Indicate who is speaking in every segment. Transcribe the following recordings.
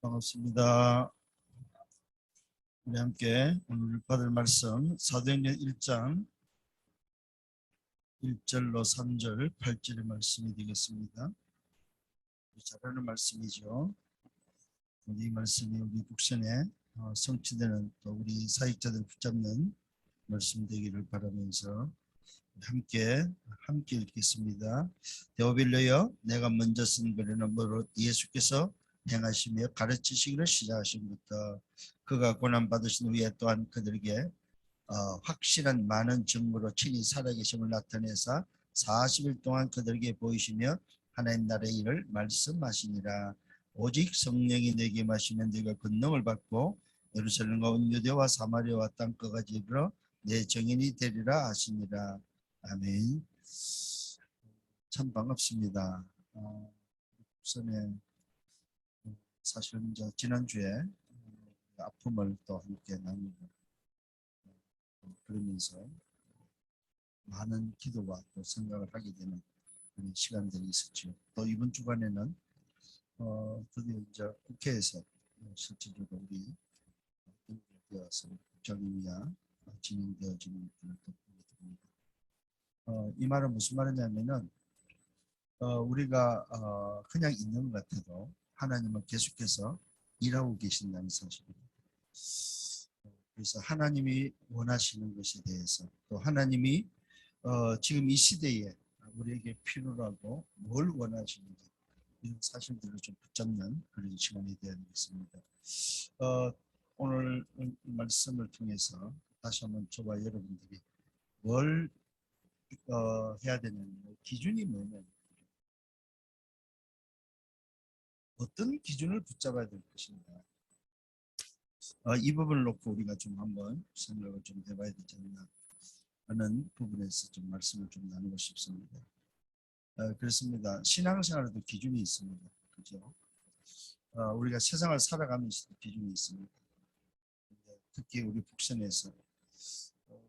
Speaker 1: 반갑습니다. 우리 함께 오늘 받을 말씀 사도행전 1장 1절로 3절 8절의 말씀이 되겠습니다. 잘 아는 말씀이죠. 이 말씀이 우리 북선에 성취되는 또 우리 사역자들 붙잡는 말씀 되기를 바라면서 함께 읽겠습니다. 데오빌로여, 내가 먼저 쓴 글에는 무릇 예수께서 행하시며 가르치시기를 시작하신부터 그가 고난받으신 후에 또한 그들에게 확실한 많은 증거로 친히 살아계심을 나타내사 40일 동안 그들에게 보이시며 하나님 나라의 일을 말씀하시니라. 오직 성령이 내게 마시면 네가 권능을 받고 예루살렘과 온 유대와 사마리아와 땅끝까지 이르러 내 증인이 되리라 하시니라. 아멘. 참 반갑습니다. 우선에 사실 지난주에 아픔을 또 함께 나누고 그러면서 많은 기도와 또 생각을 하게 되는 그런 시간들이 있었죠. 또 이번 주간에는 드디어 이제 국회에서 실질적으로 우리 되어서 국정임야 진행되어지는 것을 또 보게 됩니다. 이 말은 무슨 말이냐면은 우리가 그냥 있는 것 같아도 하나님은 계속해서 일하고 계신다는 사실입니다. 그래서 하나님이 원하시는 것에 대해서 또 하나님이 지금 이 시대에 우리에게 필요로 하고 뭘 원하시는지 이런 사실들을 좀 붙잡는 그런 시간이 되어야 되겠습니다. 오늘 말씀을 통해서 다시 한번 저와 여러분들이 뭘 해야 되냐면 기준이 뭐냐, 어떤 기준을 붙잡아야 될 것인가, 이 부분을 놓고 우리가 좀 한번 생각을 좀 해봐야 되지 않나 하는 부분에서 좀 말씀을 좀 나누고 싶습니다. 그렇습니다. 신앙생활에도 기준이 있습니다. 그죠? 우리가 세상을 살아가면서도 기준이 있습니다. 특히 우리 북선에서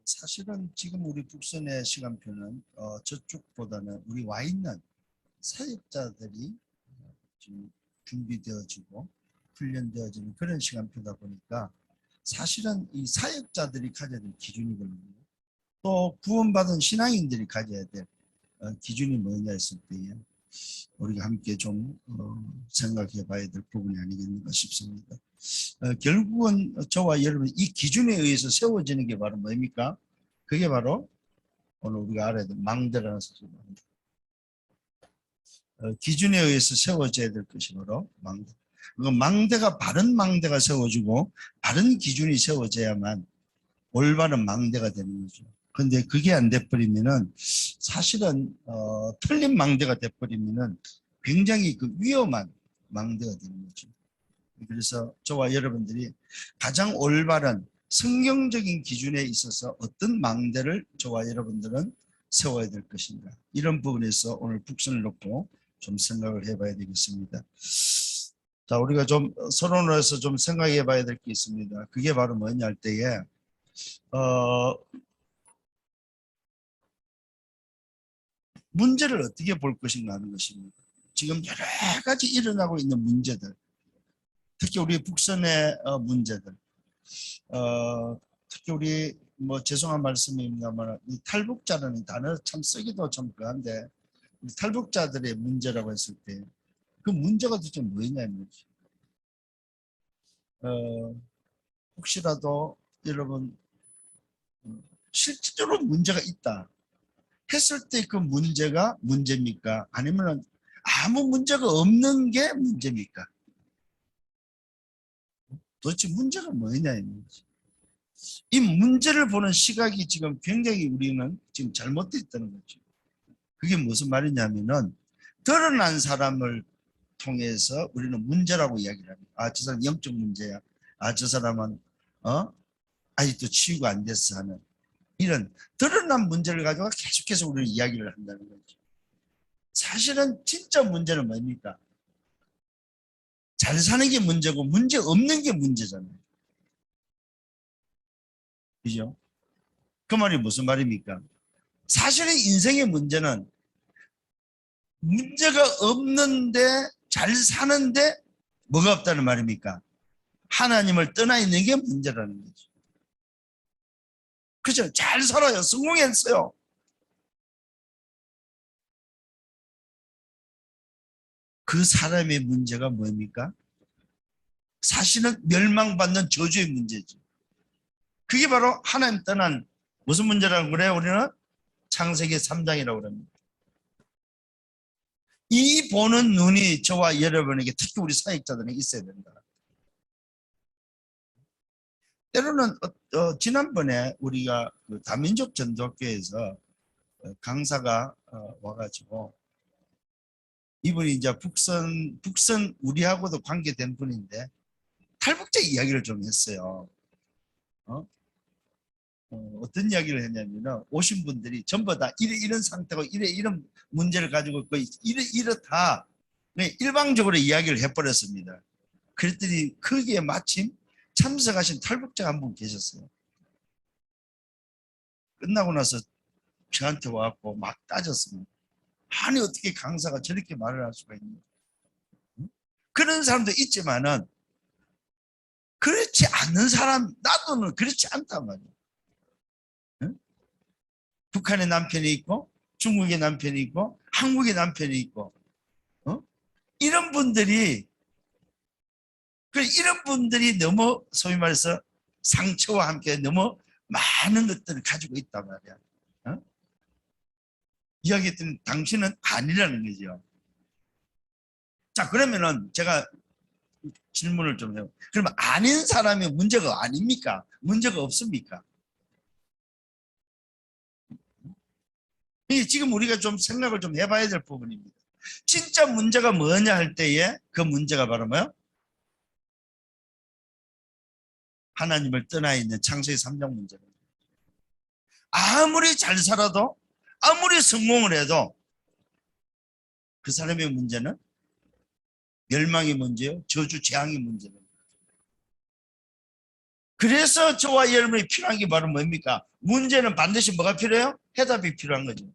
Speaker 1: 사실은 지금 우리 북선의 시간표는 저쪽보다는 우리 와 있는 사역자들이 지금 준비되어지고 훈련되어지는 그런 시간표다 보니까 사실은 이 사역자들이 가져야 될 기준이거든요. 또 구원받은 신앙인들이 가져야 될 기준이 뭐냐 했을 때에 우리가 함께 좀 생각해 봐야 될 부분이 아니겠는가 싶습니다. 결국은 저와 여러분 이 기준에 의해서 세워지는 게 바로 뭡니까? 그게 바로 오늘 우리가 알아야 될 망대라는 사실입니다. 기준에 의해서 세워져야 될 것이 바로 망대. 망대가 바른 망대가 세워지고 바른 기준이 세워져야만 올바른 망대가 되는 거죠. 근데 그게 안 돼버리면은 사실은 틀린 망대가 돼버리면은 굉장히 그 위험한 망대가 되는 거죠. 그래서 저와 여러분들이 가장 올바른 성경적인 기준에 있어서 어떤 망대를 저와 여러분들은 세워야 될 것인가, 이런 부분에서 오늘 북선을 놓고 좀 생각을 해봐야 되겠습니다. 자, 우리가 좀 서론으로서 좀 생각해 봐야 될 게 있습니다. 그게 바로 뭐냐 할 때에 문제를 어떻게 볼 것인가 하는 것입니다. 지금 여러 가지 일어나고 있는 문제들, 특히 우리 북선의 문제들, 특히 우리 죄송한 말씀입니다만 이 탈북자라는 단어 참 쓰기도 참 그런데 탈북자들의 문제라고 했을 때 그 문제가 도대체 뭐냐면 혹시라도 여러분 실질적으로 문제가 있다 했을 때 그 문제가 문제입니까? 아니면 아무 문제가 없는 게 문제입니까? 도대체 문제가 뭐냐 이 문제를 보는 시각이 지금 굉장히 우리는 지금 잘못되어 있다는 거죠. 그게 무슨 말이냐면은 드러난 사람을 통해서 우리는 문제라고 이야기를 합니다. 아, 저 사람 영적 문제야. 아, 저 사람은 아직도 치유가 안 됐어 하는 이런 드러난 문제를 가지고 계속해서 우리는 이야기를 한다는 거죠. 사실은 진짜 문제는 뭡니까? 잘 사는 게 문제고 문제 없는 게 문제잖아요. 그죠? 그 말이 무슨 말입니까? 사실은 인생의 문제는 문제가 없는데 잘 사는데 뭐가 없다는 말입니까? 하나님을 떠나 있는 게 문제라는 거죠. 그죠? 잘 살아요. 성공했어요. 그 사람의 문제가 뭡니까? 사실은 멸망받는 저주의 문제죠. 그게 바로 하나님 떠난 무슨 문제라고 그래요? 우리는 창세기 3장이라고 합니다. 이 보는 눈이 저와 여러분에게, 특히 우리 사역자들에게 있어야 된다. 때로는 지난번에 우리가 그 다민족 전도교회에서 강사가 와가지고, 이분이 이제 북선 우리하고도 관계된 분인데 탈북자 이야기를 좀 했어요. 어떤 이야기를 했냐면, 오신 분들이 전부 다 이런 상태고 이런 문제를 가지고 있고 이렇다 일방적으로 이야기를 해버렸습니다. 그랬더니 거기에 마침 참석하신 탈북자가 한 분 계셨어요. 끝나고 나서 저한테 와갖고 막 따졌습니다. 아니 어떻게 강사가 저렇게 말을 할 수가 있냐. 그런 사람도 있지만은 그렇지 않는 사람, 나도는 그렇지 않단 말이에요. 북한의 남편이 있고 중국의 남편이 있고 한국의 남편이 있고 이런 분들이 너무 소위 말해서 상처와 함께 너무 많은 것들을 가지고 있단 말이야. 이야기했더니 당신은 아니라는 거죠. 자, 그러면은 제가 질문을 좀 해요. 그러면 아닌 사람이 문제가 아닙니까? 문제가 없습니까? 이게 지금 우리가 좀 생각을 좀 해봐야 될 부분입니다. 진짜 문제가 뭐냐 할 때에 그 문제가 바로 뭐요? 하나님을 떠나 있는 창세기 3장 문제입니다. 아무리 잘 살아도, 아무리 성공을 해도 그 사람의 문제는 멸망의 문제요, 저주 재앙의 문제입니다. 그래서 저와 여러분이 필요한 게 바로 뭡니까? 문제는 반드시 뭐가 필요해요? 해답이 필요한 거죠.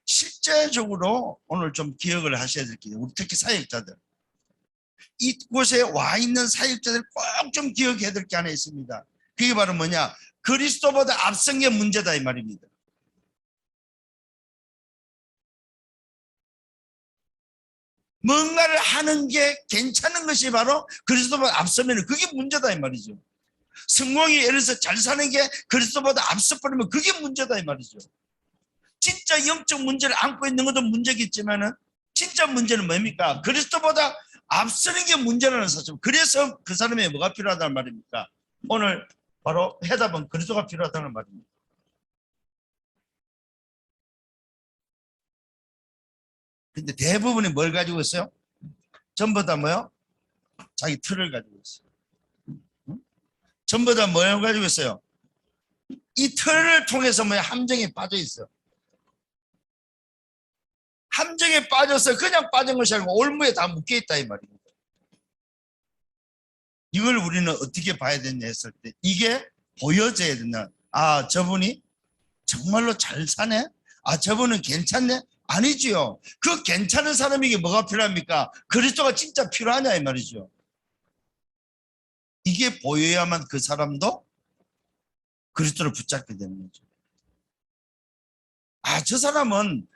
Speaker 1: 실제적으로 오늘 좀 기억을 하셔야 될 게, 우리 특히 사역자들, 이곳에 와 있는 사역자들 꼭 좀 기억해야 될 게 하나 있습니다. 그게 바로 뭐냐? 그리스도보다 앞선 게 문제다 이 말입니다. 뭔가를 하는 게 괜찮은 것이 바로 그리스도보다 앞서면 그게 문제다 이 말이죠. 성공이 예를 들어서 잘 사는 게 그리스도보다 앞서버리면 그게 문제다 이 말이죠. 진짜 영적 문제를 안고 있는 것도 문제겠지만은 진짜 문제는 뭡니까? 그리스도보다 앞서는 게 문제라는 사실. 그래서 그 사람이 뭐가 필요하다는 말입니까? 오늘 바로 해답은 그리스도가 필요하다는 말입니다. 근데 대부분이 뭘 가지고 있어요? 전부 다 뭐요? 자기 틀을 가지고 있어요. 전부 다 뭘 가지고 있어요? 이 틀을 통해서 뭐야? 함정에 빠져 있어요. 함정에 빠져서 그냥 빠진 것이 아니고 올무에 다 묶여 있다 이 말입니다. 이걸 우리는 어떻게 봐야 되냐 했을 때 이게 보여져야 된다. 아, 저분이 정말로 잘 사네? 아, 저분은 괜찮네? 아니지요. 그 괜찮은 사람에게 뭐가 필요합니까? 그리스도가 진짜 필요하냐 이 말이죠. 이게 보여야만 그 사람도 그리스도를 붙잡게 되는 거죠. 아, 저 사람은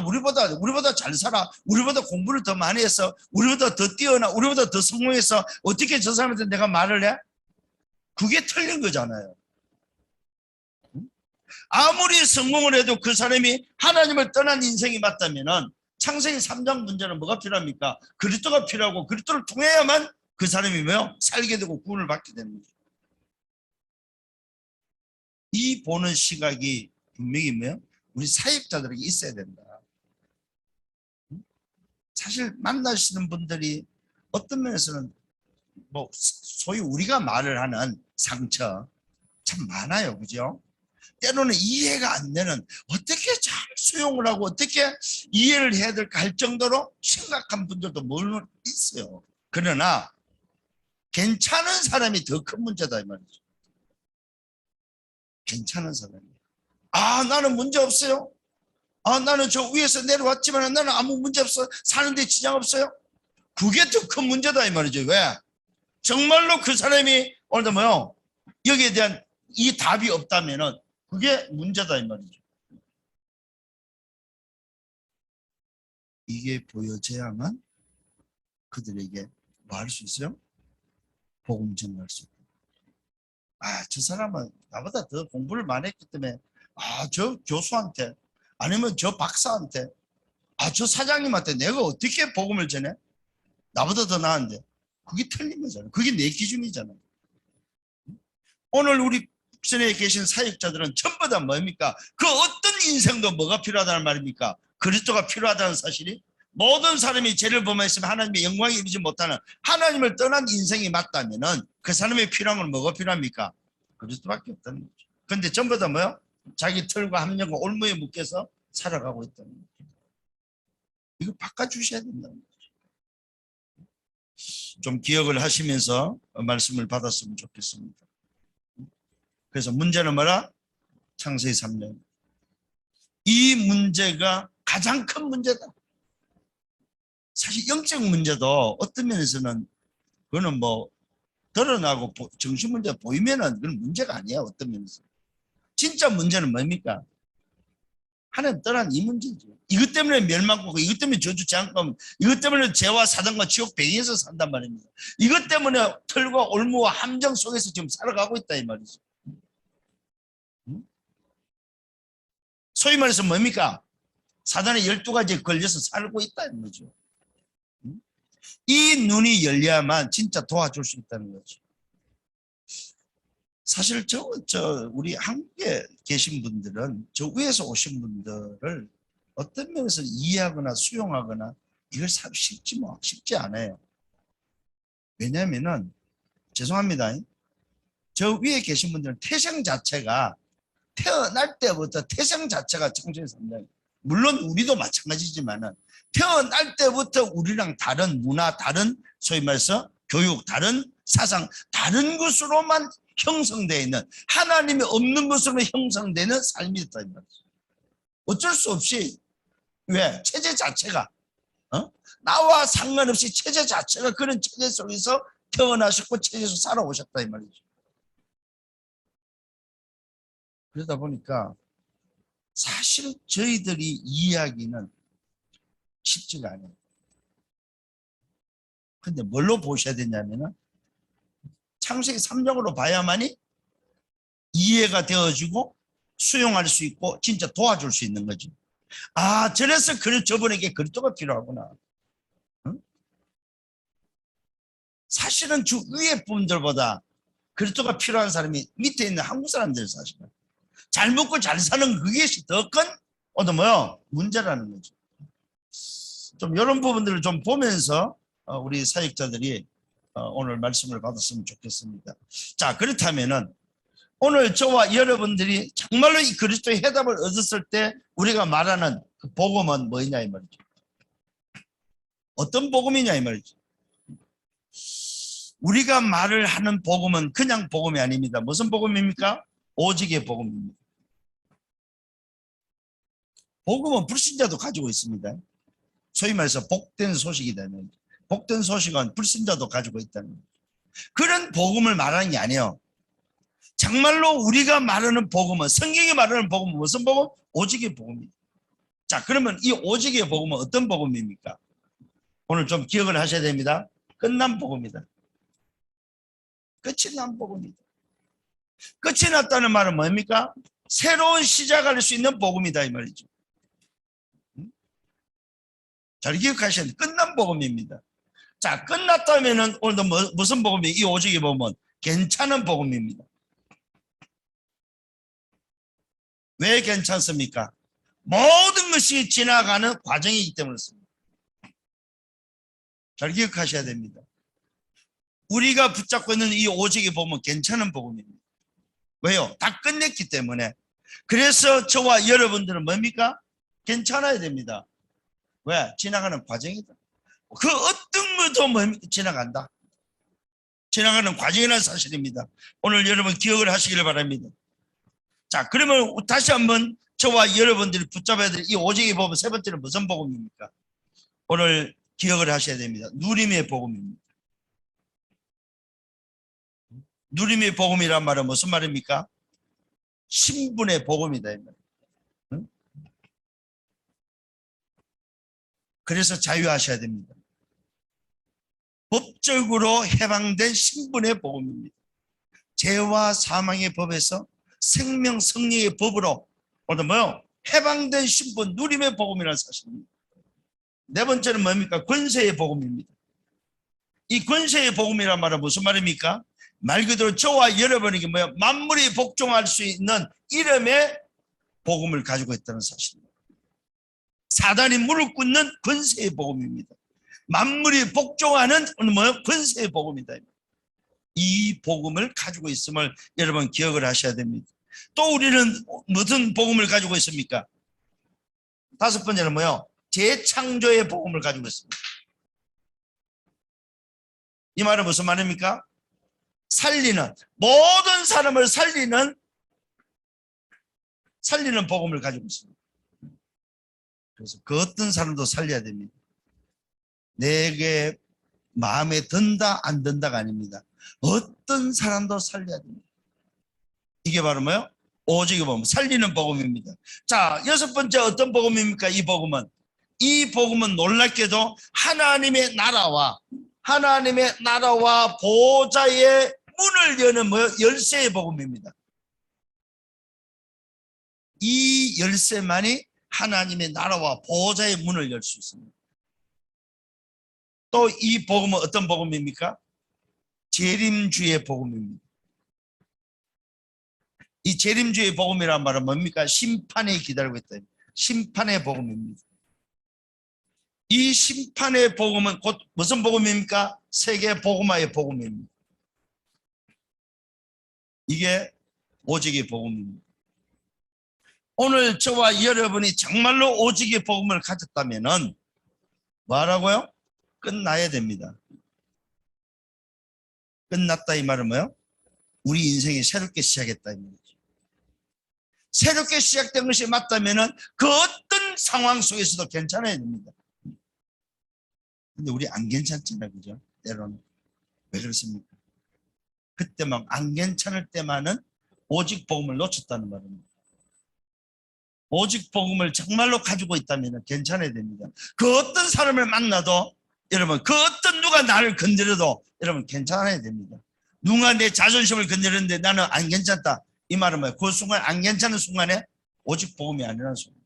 Speaker 1: 우리보다 잘 살아. 우리보다 공부를 더 많이 해서, 우리보다 더 뛰어나, 우리보다 더 성공해서 어떻게 저 사람한테 내가 말을 해? 그게 틀린 거잖아요. 아무리 성공을 해도 그 사람이 하나님을 떠난 인생이 맞다면은 창세기 3장 문제는 뭐가 필요합니까? 그리스도가 필요하고 그리스도를 통해야만 그 사람이 뭐요? 살게 되고 구원을 받게 되는 거죠. 이 보는 시각이 분명히 뭐요? 우리 사역자들에게 있어야 된다. 사실 만나시는 분들이 어떤 면에서는 뭐 소위 우리가 말을 하는 상처 참 많아요. 그죠? 때로는 이해가 안 되는, 어떻게 잘 수용을 하고 어떻게 이해를 해야 될까 할 정도로 심각한 분들도 물론 있어요. 그러나 괜찮은 사람이 더 큰 문제다 이 말이죠. 괜찮은 사람이. 아, 나는 문제 없어요. 나는 저 위에서 내려왔지만 나는 아무 문제 없어. 사는데 지장 없어요. 그게 더 큰 문제다 이 말이죠. 왜? 정말로 그 사람이 오늘도 뭐요? 여기에 대한 이 답이 없다면은 그게 문제다 이 말이죠. 이게 보여져야만 그들에게 뭐 할 수 있어요? 복음 전할 수 있고. 저 사람은 나보다 더 공부를 많이 했기 때문에 저 교수한테 아니면 저 박사한테 저 사장님한테 내가 어떻게 복음을 전해? 나보다 더 나은데. 그게 틀린 거잖아요. 그게 내 기준이잖아요. 오늘 우리 북선에 계신 사역자들은 전부 다 뭡니까? 그 어떤 인생도 뭐가 필요하다는 말입니까? 그리스도가 필요하다는 사실이 모든 사람이 죄를 범했으면 하나님의 영광에 이르지 못하는 하나님을 떠난 인생이 맞다면은 그 사람의 필요한 건 뭐가 필요합니까? 그리스도밖에 없다는 거죠. 그런데 전부 다 뭐요? 자기 털과 함정과 올무에 묶여서 살아가고 있다는 거죠. 이거 바꿔주셔야 된다는 거죠. 좀 기억을 하시면서 말씀을 받았으면 좋겠습니다. 그래서 문제는 뭐라? 창세기 3년. 이 문제가 가장 큰 문제다. 사실 영적 문제도 어떤 면에서는 그거는 뭐 드러나고 정신 문제 보이면은 그건 문제가 아니야. 어떤 면에서. 진짜 문제는 뭡니까? 하나님 떠난 이 문제죠. 이것 때문에 멸망하고 이것 때문에 저주 재앙감, 이것 때문에 죄와 사단과 지옥 배경에서 산단 말입니다. 이것 때문에 털과 올무와 함정 속에서 지금 살아가고 있다 이 말이죠. 소위 말해서 뭡니까? 사단의 12가지에 걸려서 살고 있다는 거죠. 이 눈이 열려야만 진짜 도와줄 수 있다는 거죠. 사실 우리 한국에 계신 분들은 저 위에서 오신 분들을 어떤 면에서 이해하거나 수용하거나 이걸 쉽지 않아요. 왜냐하면은 죄송합니다. 저 위에 계신 분들은 태생 자체가 태어날 때부터 태생 자체가 창조의 3장. 물론 우리도 마찬가지지만은 태어날 때부터 우리랑 다른 문화, 다른 소위 말해서 교육, 다른 사상, 다른 것으로만 형성되어 있는 하나님이 없는 것으로 형성되는 삶이 있다. 어쩔 수 없이 왜? 체제 자체가 나와 상관없이 체제 자체가 그런 체제 속에서 태어나셨고 체제에서 살아오셨다 이 말이죠. 그러다 보니까 사실 저희들이 이해하기는 쉽지가 않아요. 근데 뭘로 보셔야 되냐면은 창세기 3장으로 봐야만이 이해가 되어지고 수용할 수 있고 진짜 도와줄 수 있는 거죠. 저래서 저분에게 그리스도가 필요하구나. 응? 사실은 주 위에 분들보다 그리스도가 필요한 사람이 밑에 있는 한국 사람들 사실은 잘 먹고 잘 사는 그것이 더 큰 문제라는 거죠. 좀 이런 부분들을 좀 보면서 우리 사역자들이 오늘 말씀을 받았으면 좋겠습니다. 자, 그렇다면은 오늘 저와 여러분들이 정말로 이 그리스도의 해답을 얻었을 때 우리가 말하는 그 복음은 뭐냐 이 말이죠. 어떤 복음이냐 이 말이죠. 우리가 말을 하는 복음은 그냥 복음이 아닙니다. 무슨 복음입니까? 오직의 복음입니다. 복음은 불신자도 가지고 있습니다. 소위 말해서 복된 소식이다. 복된 소식은 불신자도 가지고 있다는 거예요. 그런 복음을 말하는 게 아니에요. 정말로 우리가 말하는 복음은 성경이 말하는 복음은 무슨 복음? 오직의 복음입니다. 자, 그러면 이 오직의 복음은 어떤 복음입니까? 오늘 좀 기억을 하셔야 됩니다. 끝난 복음이다. 끝이 난 복음이다. 끝이 났다는 말은 뭡니까? 새로운 시작할 수 있는 복음이다 이 말이죠. 잘 기억하셔야 돼요. 끝난 복음입니다. 자, 끝났다면은 오늘도 무슨 복음이에요? 이 오직의 복음은 괜찮은 복음입니다. 왜 괜찮습니까? 모든 것이 지나가는 과정이기 때문에 그렇습니다. 잘 기억하셔야 됩니다. 우리가 붙잡고 있는 이 오직의 복음은 괜찮은 복음입니다. 왜요? 다 끝냈기 때문에. 그래서 저와 여러분들은 뭡니까? 괜찮아야 됩니다. 왜? 지나가는 과정이다. 그 어떤 것도 지나간다. 지나가는 과정이라는 사실입니다. 오늘 여러분 기억을 하시기를 바랍니다. 자, 그러면 다시 한번 저와 여러분들이 붙잡아야 될 이 오직의 복음 세 번째는 무슨 복음입니까? 오늘 기억을 하셔야 됩니다. 누림의 복음입니다. 누림의 복음이란 말은 무슨 말입니까? 신분의 복음이다. 응? 그래서 자유하셔야 됩니다. 법적으로 해방된 신분의 복음입니다. 죄와 사망의 법에서 생명 성령의 법으로 오늘 뭐요? 해방된 신분 누림의 복음이라는 사실입니다. 네 번째는 뭡니까? 권세의 복음입니다. 이 권세의 복음이란 말은 무슨 말입니까? 말 그대로 저와 여러분에게 뭐야? 만물이 복종할 수 있는 이름의 복음을 가지고 있다는 사실입니다. 사단이 무릎 꿇는 권세의 복음입니다. 만물이 복종하는 뭐야? 권세의 복음이다. 이 복음을 가지고 있음을 여러분 기억을 하셔야 됩니다. 또 우리는 무슨 복음을 가지고 있습니까? 다섯 번째는 뭐요? 재창조의 복음을 가지고 있습니다. 이 말은 무슨 말입니까? 살리는, 모든 사람을 살리는 복음을 가지고 있습니다. 그래서 그 어떤 사람도 살려야 됩니다. 내게 마음에 든다 안 든다가 아닙니다. 어떤 사람도 살려야 됩니다. 이게 바로 뭐요? 오직의 복음, 살리는 복음입니다. 자, 여섯 번째 어떤 복음입니까? 이 복음은 놀랍게도 하나님의 나라와 보좌의 문을 여는 뭐요? 열쇠의 복음입니다. 이 열쇠만이 하나님의 나라와 보좌의 문을 열 수 있습니다. 또 이 복음은 어떤 복음입니까? 재림주의 복음입니다. 이 재림주의 복음이란 말은 뭡니까? 심판에 기다리고 있다. 심판의 복음입니다. 이 심판의 복음은 곧 무슨 복음입니까? 세계 복음화의 복음입니다. 이게 오직의 복음입니다. 오늘 저와 여러분이 정말로 오직의 복음을 가졌다면은 뭐라고요? 끝나야 됩니다. 끝났다 이 말은 뭐요? 우리 인생이 새롭게 시작했다 이 말이죠. 새롭게 시작된 것이 맞다면은 그 어떤 상황 속에서도 괜찮아야 됩니다. 근데 우리 안 괜찮잖아요, 그죠? 때로는. 왜 그렇습니까? 그때 막 안 괜찮을 때만은 오직 복음을 놓쳤다는 말입니다. 오직 복음을 정말로 가지고 있다면 괜찮아야 됩니다. 그 어떤 사람을 만나도 여러분, 그 어떤 누가 나를 건드려도 여러분 괜찮아야 됩니다. 누가 내 자존심을 건드렸는데 나는 안 괜찮다. 이 말은 뭐예요? 그 순간 안 괜찮은 순간에 오직 복음이 아니라는 순간.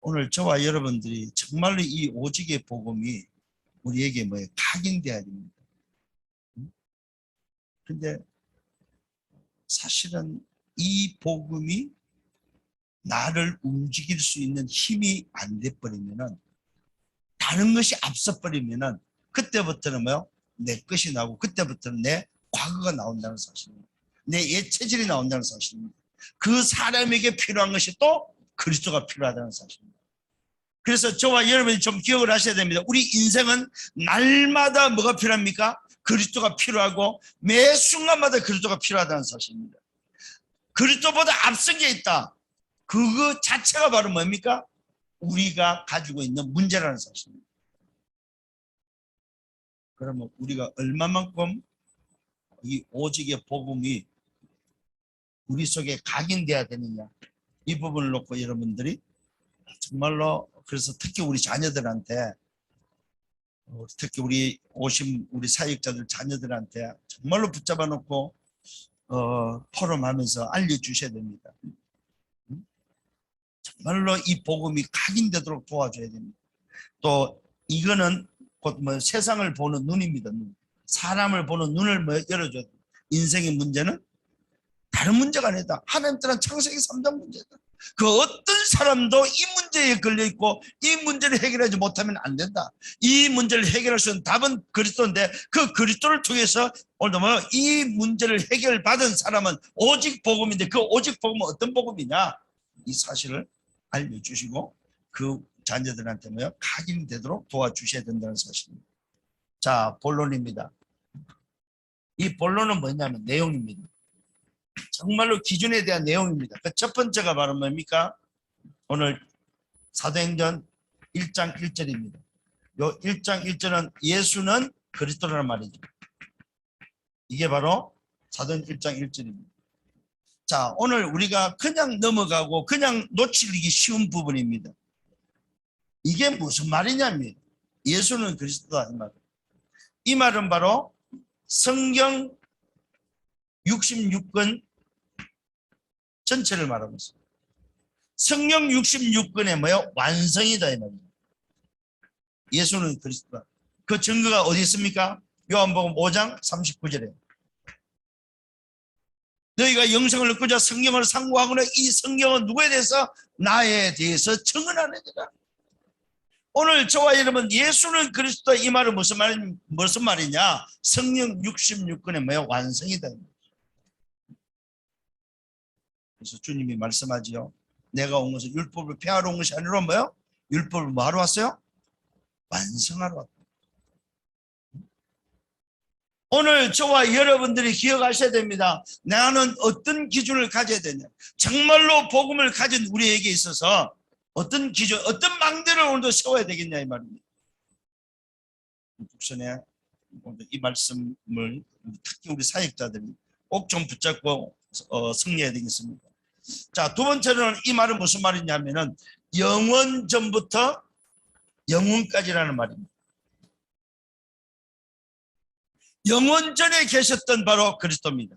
Speaker 1: 오늘 저와 여러분들이 정말로 이 오직의 복음이 우리에게 뭐예요? 각인되어야 됩니다. 근데 사실은 이 복음이 나를 움직일 수 있는 힘이 안 돼버리면은, 다른 것이 앞서버리면은 그때부터는 뭐요? 내 것이 나오고 그때부터는 내 과거가 나온다는 사실입니다. 내 옛 체질이 나온다는 사실입니다. 그 사람에게 필요한 것이 또 그리스도가 필요하다는 사실입니다. 그래서 저와 여러분이 좀 기억을 하셔야 됩니다. 우리 인생은 날마다 뭐가 필요합니까? 그리스도가 필요하고 매 순간마다 그리스도가 필요하다는 사실입니다. 그리스도보다 앞선 게 있다. 그거 자체가 바로 뭡니까? 우리가 가지고 있는 문제라는 사실입니다. 그러면 우리가 얼마만큼 이 오직의 복음이 우리 속에 각인돼야 되느냐, 이 부분을 놓고 여러분들이 정말로, 그래서 특히 우리 자녀들한테, 특히 우리 오신 우리 사역자들 자녀들한테 정말로 붙잡아 놓고 포럼하면서 알려주셔야 됩니다. 정말로 이 복음이 각인되도록 도와줘야 됩니다. 또 이거는 곧 뭐 세상을 보는 눈입니다. 눈. 사람을 보는 눈을 뭐 열어줘야 됩니다. 인생의 문제는 다른 문제가 아니다. 하나님 따른 창세기 3장 문제다. 그 어떤 사람도 이 문제에 걸려있고 이 문제를 해결하지 못하면 안 된다. 이 문제를 해결할 수 있는 답은 그리스도인데, 그 그리스도를 통해서 오늘 뭐 이 문제를 해결받은 사람은 오직 복음인데, 그 오직 복음은 어떤 복음이냐, 이 사실을 알려주시고 그 자녀들한테 뭐요? 각인되도록 도와주셔야 된다는 사실입니다. 자, 본론입니다. 이 본론은 뭐냐면 내용입니다. 정말로 기준에 대한 내용입니다. 그 첫 번째가 바로 뭡니까? 오늘 사도행전 1장 1절입니다. 요 1장 1절은 예수는 그리스도라는 말이죠. 이게 바로 사도행전 1장 1절입니다. 자, 오늘 우리가 그냥 넘어가고 그냥 놓치기 쉬운 부분입니다. 이게 무슨 말이냐면 예수는 그리스도다 이 말. 이 말은 바로 성경 66권 전체를 말하고 있습니다. 성경 66권의 뭐요? 완성이다 이 말입니다. 예수는 그리스도다. 그 증거가 어디 있습니까? 요한복음 5장 39절에 너희가 영생을 얻고자 성경을 상고하거나 이 성경은 누구에 대해서? 나에 대해서 증언하느니라. 오늘 저와 여러분 예수는 그리스도 이 말은 무슨 말이냐? 성경 66권의 뭐야? 완성이다. 그래서 주님이 말씀하지요. 내가 온 것은 율법을 폐하러 온 것이 아니라 뭐요? 율법을 뭐하러 왔어요? 완성하러 왔다. 오늘 저와 여러분들이 기억하셔야 됩니다. 나는 어떤 기준을 가져야 되냐. 정말로 복음을 가진 우리에게 있어서 어떤 기준, 어떤 망대를 오늘도 세워야 되겠냐 이 말입니다. 북선에 이 말씀을 특히 우리 사역자들이 꼭 좀 붙잡고 승리해야 되겠습니다. 자, 두 번째로는 이 말은 무슨 말이냐면은 영원 전부터 영원까지라는 말입니다. 영원 전에 계셨던 바로 그리스도입니다.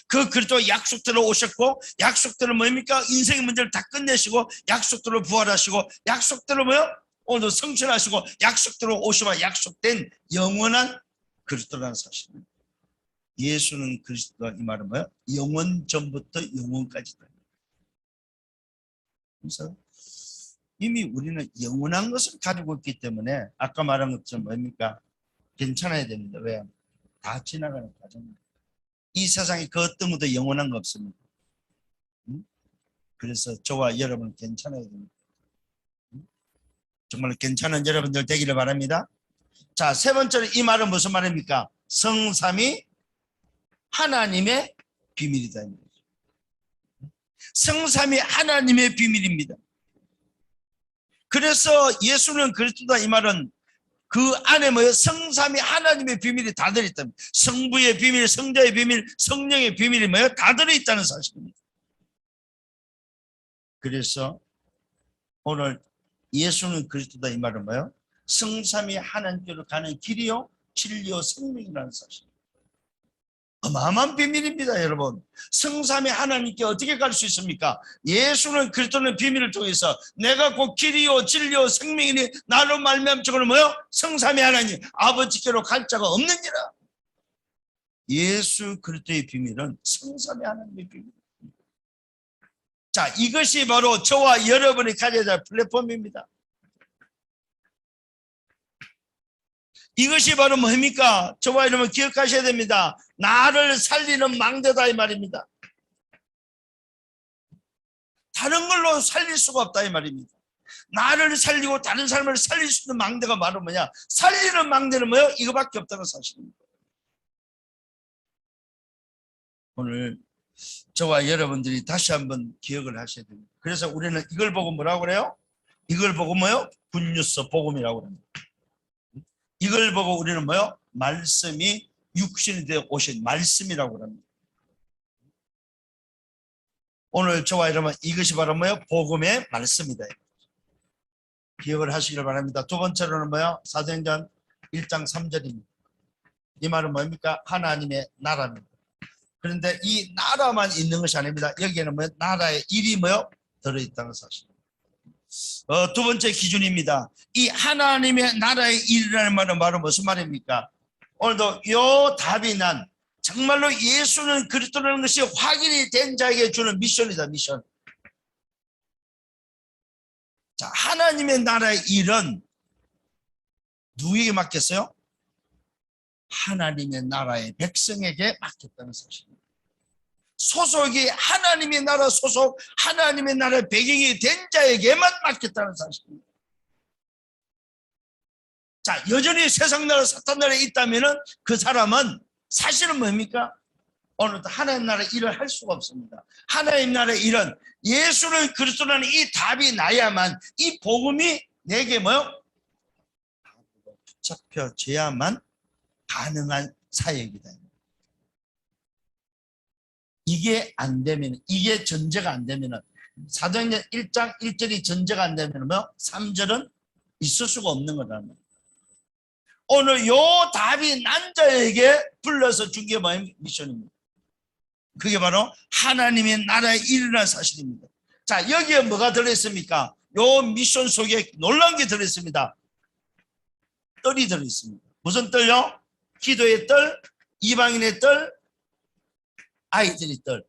Speaker 1: 그 그리스도 약속대로 오셨고 약속대로 뭡니까? 인생의 문제를 다 끝내시고 약속대로 부활하시고 약속대로 뭐요? 오늘도 성천하시고 약속대로 오시와 약속된 영원한 그리스도라는 사실입니다. 예수는 그리스도가 이 말은 뭐야? 영원 전부터 영원까지다. 그래서 이미 우리는 영원한 것을 가지고 있기 때문에 아까 말한 것처럼 뭡니까? 괜찮아야 됩니다. 왜? 다 지나가는 과정입니다. 이 세상에 그 어떤 것도 영원한 거 없습니다. 그래서 저와 여러분 괜찮아야 됩니다. 정말 괜찮은 여러분들 되기를 바랍니다. 자, 세 번째로 이 말은 무슨 말입니까? 성삼위 하나님의 비밀이다. 성삼위 하나님의 비밀입니다. 그래서 예수는 그리스도다 이 말은 그 안에 뭐예요? 성삼위 하나님의 비밀이 다 들어있답니다. 성부의 비밀, 성자의 비밀, 성령의 비밀이 뭐예요? 다 들어있다는 사실입니다. 그래서 오늘 예수는 그리스도다 이 말은 뭐예요? 성삼위 하나님께로 가는 길이요, 진리요, 생명이라는 사실. 어마어마한 비밀입니다, 여러분. 성삼위 하나님께 어떻게 갈 수 있습니까? 예수는 그리스도는 비밀을 통해서 내가 곧 길이요 진리요 생명이니 나로 말미암아 저거는 뭐요? 성삼위 하나님 아버지께로 갈 자가 없느니라. 예수 그리스도의 비밀은 성삼위 하나님의 비밀. 자, 이것이 바로 저와 여러분이 가져야 할 플랫폼입니다. 이것이 바로 뭡니까? 저와 여러분 기억하셔야 됩니다. 나를 살리는 망대다 이 말입니다. 다른 걸로 살릴 수가 없다 이 말입니다. 나를 살리고 다른 사람을 살릴 수 있는 망대가 바로 뭐냐? 살리는 망대는 뭐예요? 이거밖에 없다는 사실입니다. 오늘 저와 여러분들이 다시 한번 기억을 하셔야 됩니다. 그래서 우리는 이걸 보고 뭐라고 그래요? 이걸 보고 뭐요? 굿뉴스 복음이라고 합니다. 이걸 보고 우리는 뭐요? 말씀이 육신이 되어 오신 말씀이라고 합니다. 오늘 저와 여러분 이것이 바로 뭐요? 복음의 말씀이다. 기억을 하시길 바랍니다. 두 번째로는 뭐요? 사도행전 1장 3절입니다. 이 말은 뭡니까? 하나님의 나라입니다. 그런데 이 나라만 있는 것이 아닙니다. 여기에는 뭐요? 나라의 일이 뭐요? 들어있다는 사실. 두 번째 기준입니다. 이 하나님의 나라의 일이라는 말은 바로 무슨 말입니까? 오늘도 요 답이 난 정말로 예수는 그리스도라는 것이 확인이 된 자에게 주는 미션이다. 미션. 자, 하나님의 나라의 일은 누구에게 맡겼어요? 하나님의 나라의 백성에게 맡겼다는 사실입니다. 소속이 하나님의 나라 소속, 하나님의 나라의 배경이 된 자에게만 맡겼다는 사실입니다. 자, 여전히 세상 나라 사탄 나라에 있다면은 그 사람은 사실은 뭡니까? 오늘도 하나님 나라의 일을 할 수가 없습니다. 하나님 나라의 일은 예수를 그리스도라는 이 답이 나야만, 이 복음이 내게 뭐요? 붙잡혀져야만 가능한 사역이다. 이게 안 되면, 이게 전제가 안 되면은, 사도행전 1장 1절이 전제가 안 되면 뭐 3절은 있을 수가 없는 거라는. 오늘 요 답이 난 자에게 불러서 준 게 뭐예요? 미션입니다. 그게 바로 하나님의 나라의 일이라는 사실입니다. 자, 여기에 뭐가 들어있습니까? 요 미션 속에 놀라운 게 들어있습니다. 뜰이 들어있습니다. 무슨 뜰요? 기도의 뜰, 이방인의 뜰, 아이들의 뜰.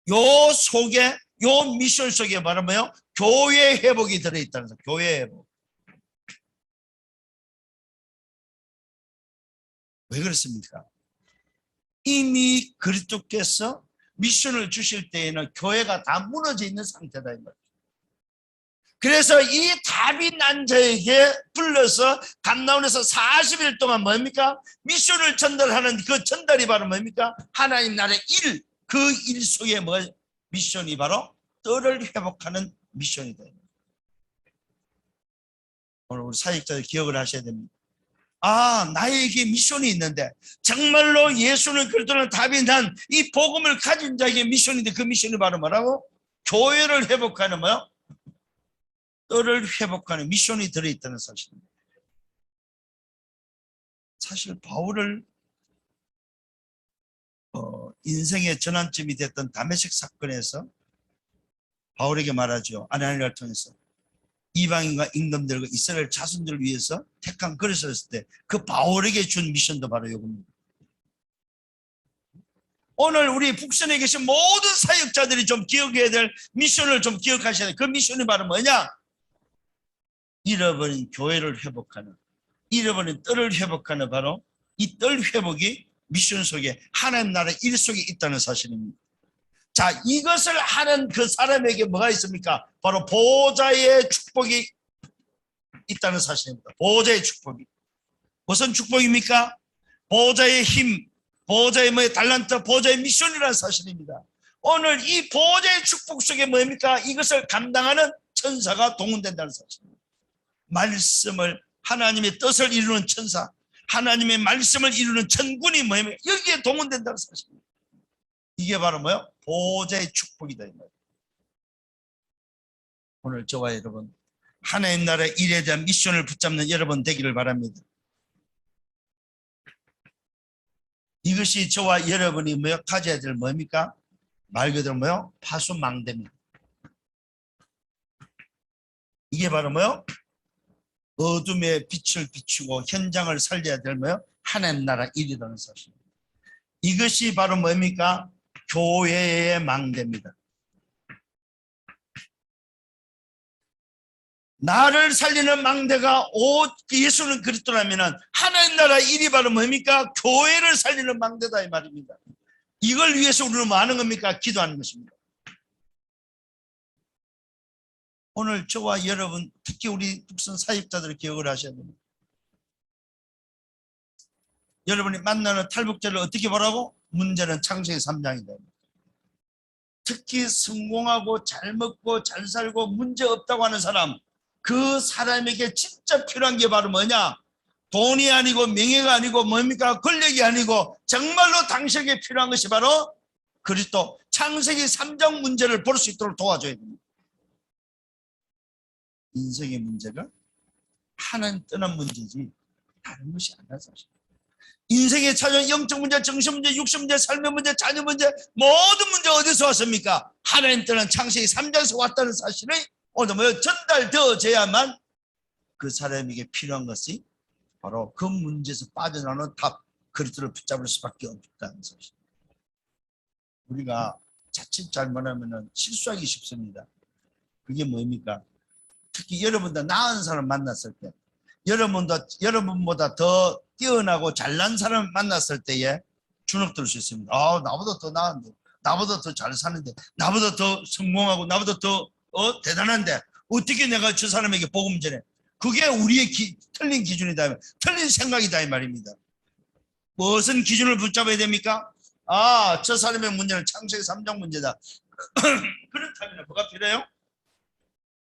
Speaker 1: 요 속에, 요 미션 속에 바로 뭐요? 교회 회복이 들어있다는 거죠. 교회 회복. 왜 그렇습니까? 이미 그리스도께서 미션을 주실 때에는 교회가 다 무너져 있는 상태다 이 말이죠. 그래서 이 답이 난 자에게 불러서 감나온에서 40일 동안 뭡니까? 미션을 전달하는 그 전달이 바로 뭡니까? 하나님 나라의 일, 그 일 속에 뭐 미션이 바로 뜰을 회복하는 미션이다. 오늘 우리 사역자들 기억을 하셔야 됩니다. 아, 나에게 미션이 있는데 정말로 예수를 그리스도는 답이 난 이 복음을 가진 자에게 미션인데 그 미션이 바로 뭐라고? 교회를 회복하는 뭐요? 뜰을 회복하는 미션이 들어있다는 사실입니다. 사실 바울을 인생의 전환점이 됐던 다메섹 사건에서 바울에게 말하죠. 아나니아를 통해서 이방인과 임금들과 이스라엘 자손들을 위해서 택한 그릇을 했을 때 그 바울에게 준 미션도 바로 이겁니다. 오늘 우리 북선에 계신 모든 사역자들이 좀 기억해야 될 미션을 좀 기억하셔야 돼요. 그 미션이 바로 뭐냐? 잃어버린 교회를 회복하는, 잃어버린 뜰을 회복하는 바로 이 뜰 회복이 미션 속에 하나님 나라의 일 속에 있다는 사실입니다. 자, 이것을 하는 그 사람에게 뭐가 있습니까? 바로 보호자의 축복이 있다는 사실입니다. 보호자의 축복이. 무슨 축복입니까? 보호자의 힘, 보호자의 뭐의 달란트, 보호자의 미션이라는 사실입니다. 오늘 이 보호자의 축복 속에 뭡니까? 이것을 감당하는 천사가 동원된다는 사실입니다. 말씀을, 하나님의 뜻을 이루는 천사, 하나님의 말씀을 이루는 천군이 뭐예요? 여기에 동원된다는 사실입니다. 이게 바로 뭐예요? 보호자의 축복이다. 오늘 저와 여러분, 하나님 나라의 일에 대한 미션을 붙잡는 여러분 되기를 바랍니다. 이것이 저와 여러분이 뭐요? 가져야 될 뭡니까? 말 그대로 뭐요? 파수망대입니다. 이게 바로 뭐요? 어둠의 빛을 비추고 현장을 살려야 될 뭐요? 하나님 나라 일이라는 사실입니다. 이것이 바로 뭡니까? 교회의 망대입니다. 나를 살리는 망대가 예수는 그리스도라면 하나님 나라 일이 바로 뭡니까? 교회를 살리는 망대다 이 말입니다. 이걸 위해서 우리는 뭐 하는 겁니까? 기도하는 것입니다. 오늘 저와 여러분, 특히 우리 북선 사역자들을 기억을 하셔야 됩니다. 여러분이 만나는 탈북자를 어떻게 보라고? 문제는 창세기 3장이다. 특히 성공하고 잘 먹고 잘 살고 문제 없다고 하는 사람, 그 사람에게 진짜 필요한 게 바로 뭐냐? 돈이 아니고 명예가 아니고 뭡니까? 권력이 아니고 정말로 당신에게 필요한 것이 바로 그리스도, 창세기 3장 문제를 볼 수 있도록 도와줘야 됩니다. 인생의 문제가 하나님 떠난 문제지 다른 것이 아니라 사실. 인생에 찾아온 영적 문제, 정신 문제, 육신 문제, 삶의 문제, 자녀 문제, 모든 문제 어디서 왔습니까? 하나님 떠난 창세기 3장에서 왔다는 사실을 오늘 뭐 전달되어져야만 그 사람에게 필요한 것이 바로 그 문제에서 빠져나오는 답, 그리스도를 붙잡을 수밖에 없다는 사실. 우리가 자칫 잘못하면 실수하기 쉽습니다. 그게 뭡니까? 특히 여러분보다 나은 사람 만났을 때, 여러분보다 더 뛰어나고 잘난 사람 만났을 때에 주눅들 수 있습니다. 아, 나보다 더 나은데, 나보다 더 잘 사는데, 나보다 더 성공하고, 나보다 더 대단한데 어떻게 내가 저 사람에게 복음 전해? 그게 우리의 틀린 기준이다, 틀린 생각이다 이 말입니다. 무슨 기준을 붙잡아야 됩니까? 저 사람의 문제는 창세기 3장 문제다. 그렇다면 뭐가 필요해요?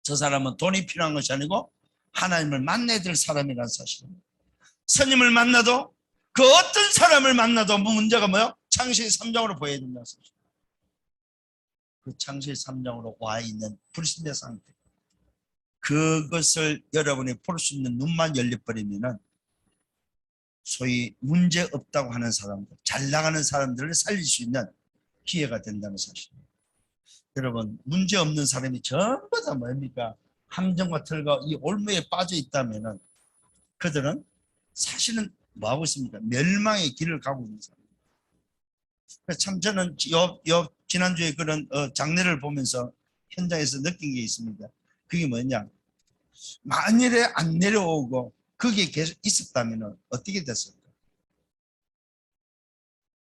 Speaker 1: 저 사람은 돈이 필요한 것이 아니고 하나님을 만나야 될 사람이라는 사실입니다. 스님을 만나도 그 어떤 사람을 만나도 문제가 뭐예요? 창세기 3장으로 보여야 된다는 사실. 그 창세기 3장으로 와 있는 불신자 상태, 그것을 여러분이 볼 수 있는 눈만 열려버리면은 소위 문제 없다고 하는 사람들, 잘 나가는 사람들을 살릴 수 있는 기회가 된다는 사실입니다. 여러분, 문제 없는 사람이 전부 다 뭡니까? 함정과 틀과 이 올무에 빠져 있다면은 그들은 사실은 뭐하고 있습니까? 멸망의 길을 가고 있는 사람입니다. 참 저는 지난주에 그런 장례를 보면서 현장에서 느낀 게 있습니다. 그게 뭐냐? 만일에 안 내려오고 거기에 계속 있었다면 어떻게 됐을까?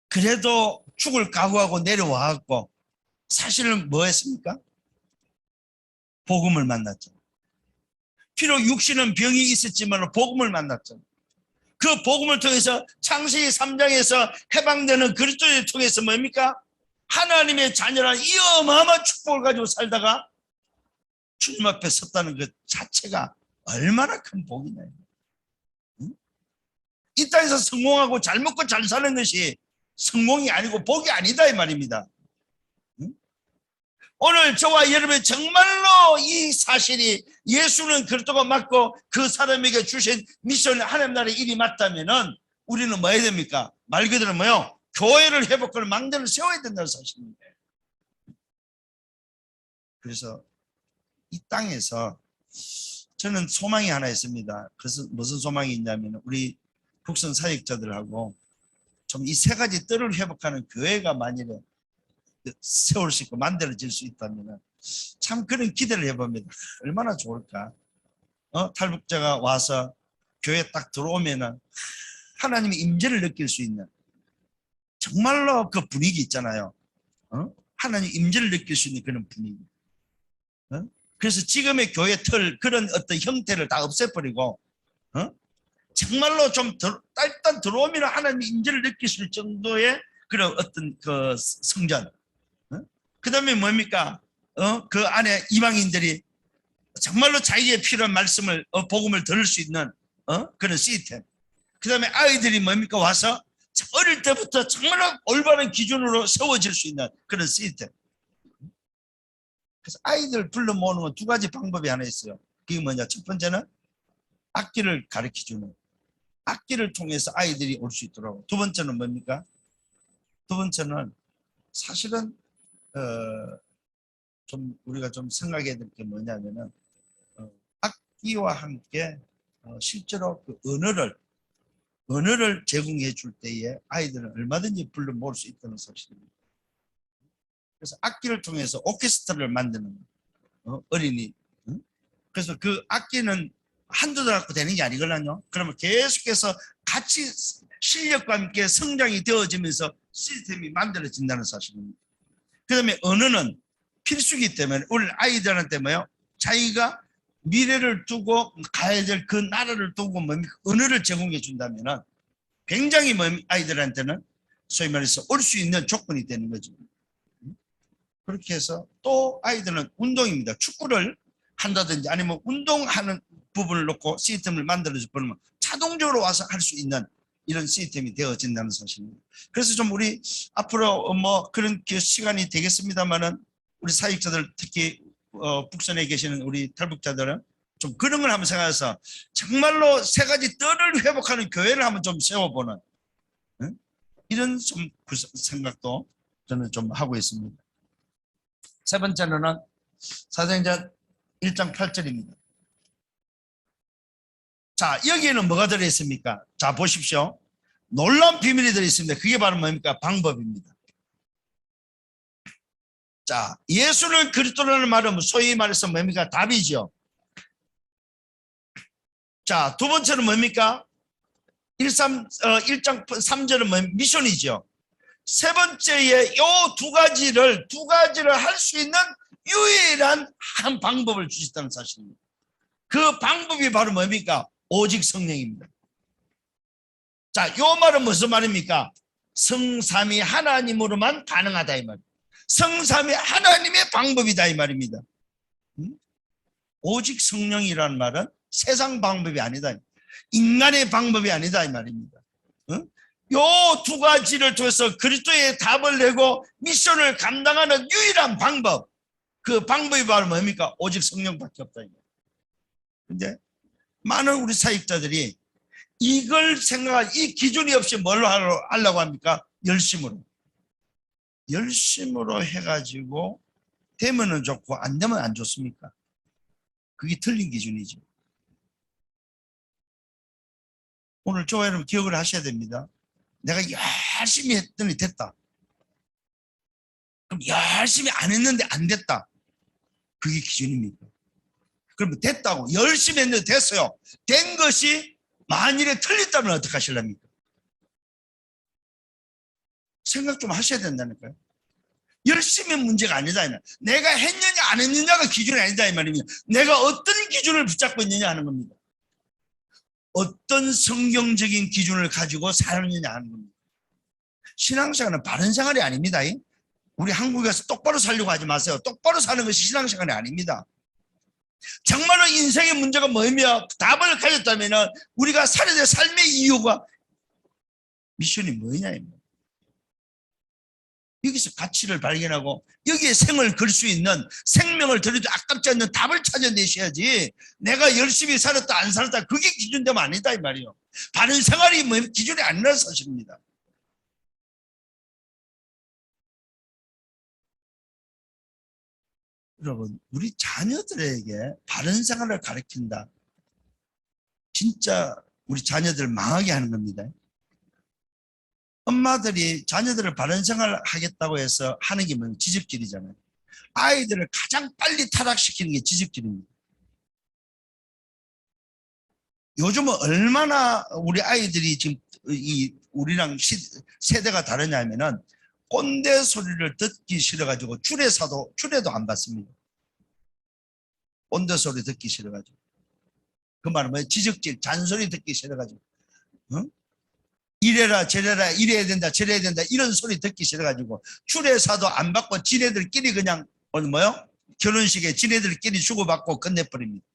Speaker 1: 그래도 죽을 각오하고 내려와갖고 사실은 뭐 했습니까? 복음을 만났죠. 비록 육신은 병이 있었지만 복음을 만났죠. 그 복음을 통해서 창세기 3장에서 해방되는 그리스도를 통해서 뭡니까? 하나님의 자녀란 이 어마어마한 축복을 가지고 살다가 주님 앞에 섰다는 것 자체가 얼마나 큰 복이냐요. 이 땅에서 성공하고 잘 먹고 잘 사는 것이 성공이 아니고 복이 아니다 이 말입니다. 오늘 저와 여러분이 정말로 이 사실이 예수는 그리스도가 맞고 그 사람에게 주신 미션이 하나님 나라의 일이 맞다면은 우리는 뭐 해야 됩니까? 말 그대로 뭐요? 교회를 회복하는 망대를 세워야 된다는 사실입니다. 그래서 이 땅에서 저는 소망이 하나 있습니다. 그래서 무슨 소망이 있냐면 우리 국선 사역자들하고 좀 이 세 가지 뜰을 회복하는 교회가 만일에 세울 수 있고 만들어질 수 있다면 참 그런 기대를 해봅니다. 얼마나 좋을까? 탈북자가 와서 교회에 딱 들어오면은 하나님의 임재를 느낄 수 있는 정말로 그 분위기 있잖아요. 하나님 임재를 느낄 수 있는 그런 분위기. 그래서 지금의 교회 틀 그런 어떤 형태를 다 없애버리고 정말로 좀 일단 들어오면 하나님 임재를 느낄 수 있을 정도의 그런 어떤 그 성전. 그 다음에 뭡니까? 그 안에 이방인들이 정말로 자기의 필요한 말씀을, 복음을 들을 수 있는, 그런 시스템. 그 다음에 아이들이 뭡니까? 와서 어릴 때부터 정말로 올바른 기준으로 세워질 수 있는 그런 시스템. 그래서 아이들 불러 모으는 건 두 가지 방법이 하나 있어요. 그게 뭐냐? 첫 번째는 악기를 가르쳐주는. 악기를 통해서 아이들이 올 수 있도록. 두 번째는 뭡니까? 두 번째는 사실은 좀 우리가 좀 생각해야 될 게 뭐냐면은 악기와 함께 실제로 그 언어를 제공해 줄 때에 아이들은 얼마든지 불러 모을 수 있다는 사실입니다. 그래서 악기를 통해서 오케스트라를 만드는 어린이. 그래서 그 악기는 한두 달 갖고 되는 게 아니거든요. 그러면 계속해서 같이 실력과 함께 성장이 되어지면서 시스템이 만들어진다는 사실입니다. 그 다음에 언어는 필수이기 때문에 우리 아이들한테 뭐요? 자기가 미래를 두고 가야 될 그 나라를 두고 언어를 제공해 준다면 굉장히 아이들한테는 소위 말해서 올 수 있는 조건이 되는 거죠. 그렇게 해서 또 아이들은 운동입니다. 축구를 한다든지 아니면 운동하는 부분을 놓고 시스템을 만들어서 보면 자동적으로 와서 할 수 있는 이런 시스템이 되어진다는 사실입니다. 그래서 좀 우리 앞으로 뭐 그런 시간이 되겠습니다만은 우리 사역자들 특히 북선에 계시는 우리 탈북자들은 좀 그런 걸 한번 생각해서 정말로 세 가지 뜰을 회복하는 교회를 한번 좀 세워보는 이런 좀 생각도 저는 좀 하고 있습니다. 세 번째는 사도행전 1장 8절입니다. 자, 여기에는 뭐가 들어있습니까? 자, 보십시오. 놀라운 비밀이 들어있습니다. 그게 바로 뭡니까? 방법입니다. 자, 예수는 그리스도라는 말은 소위 말해서 뭡니까? 답이죠. 자, 두 번째는 뭡니까? 1장 3절은 미션이죠. 세 번째에 요 두 가지를 할 수 있는 유일한 한 방법을 주셨다는 사실입니다. 그 방법이 바로 뭡니까? 오직 성령입니다. 자, 요 말은 무슨 말입니까? 성삼위 하나님으로만 가능하다 이 말. 성삼위 하나님의 방법이다 이 말입니다. 오직 성령이라는 말은 세상 방법이 아니다. 인간의 방법이 아니다 이 말입니다. 요 두 가지를 통해서 그리스도의 답을 내고 미션을 감당하는 유일한 방법, 그 방법이 바로 뭡니까? 오직 성령밖에 없다. 근데 많은 우리 사역자들이 이걸 생각할 이 기준이 없이 뭘로 하려고 합니까? 열심으로. 열심으로 해가지고 되면은 좋고 안 되면 안 좋습니까? 그게 틀린 기준이죠. 오늘 저와 여러분 기억을 하셔야 됩니다. 내가 열심히 했더니 됐다. 그럼 열심히 안 했는데 안 됐다. 그게 기준입니까? 그러면 됐다고 열심히 했는데 됐어요. 된 것이 만일에 틀렸다면 어떻게 하실랍니까? 생각 좀 하셔야 된다니까요. 열심히 문제가 아니다. 내가 했느냐 안 했느냐가 기준이 아니다 이 말입니다. 내가 어떤 기준을 붙잡고 있느냐 하는 겁니다. 어떤 성경적인 기준을 가지고 살느냐 하는 겁니다. 신앙생활은 바른 생활이 아닙니다. 우리 한국에서 똑바로 살려고 하지 마세요. 똑바로 사는 것이 신앙생활이 아닙니다. 정말로 인생의 문제가 뭐며 답을 가졌다면 우리가 살아야 될 삶의 이유가 미션이 뭐냐입니다. 여기서 가치를 발견하고 여기에 생을 걸 수 있는 생명을 들여도 아깝지 않는 답을 찾아내셔야지. 내가 열심히 살았다 안 살았다 그게 기준되면 아니다 이 말이에요. 바른 생활이 뭐 기준이 아니라는 사실입니다. 여러분 우리 자녀들에게 바른 생활을 가르친다. 진짜 우리 자녀들 망하게 하는 겁니다. 엄마들이 자녀들을 바른 생활을 하겠다고 해서 하는 게 뭐예요? 지적질이잖아요. 아이들을 가장 빨리 타락시키는 게 지적질입니다. 요즘은 얼마나 우리 아이들이 지금 우리랑 세대가 다르냐면은 꼰대 소리를 듣기 싫어가지고 주례도 안 받습니다. 꼰대 소리 듣기 싫어가지고. 그 말은 뭐예요? 지적질, 잔소리 듣기 싫어가지고. 응? 이래라 저래라 이래야 된다 저래야 된다 이런 소리 듣기 싫어가지고 주례사도 안 받고 지네들끼리 그냥 뭐요? 결혼식에 지네들끼리 주고받고 끝내버립니다.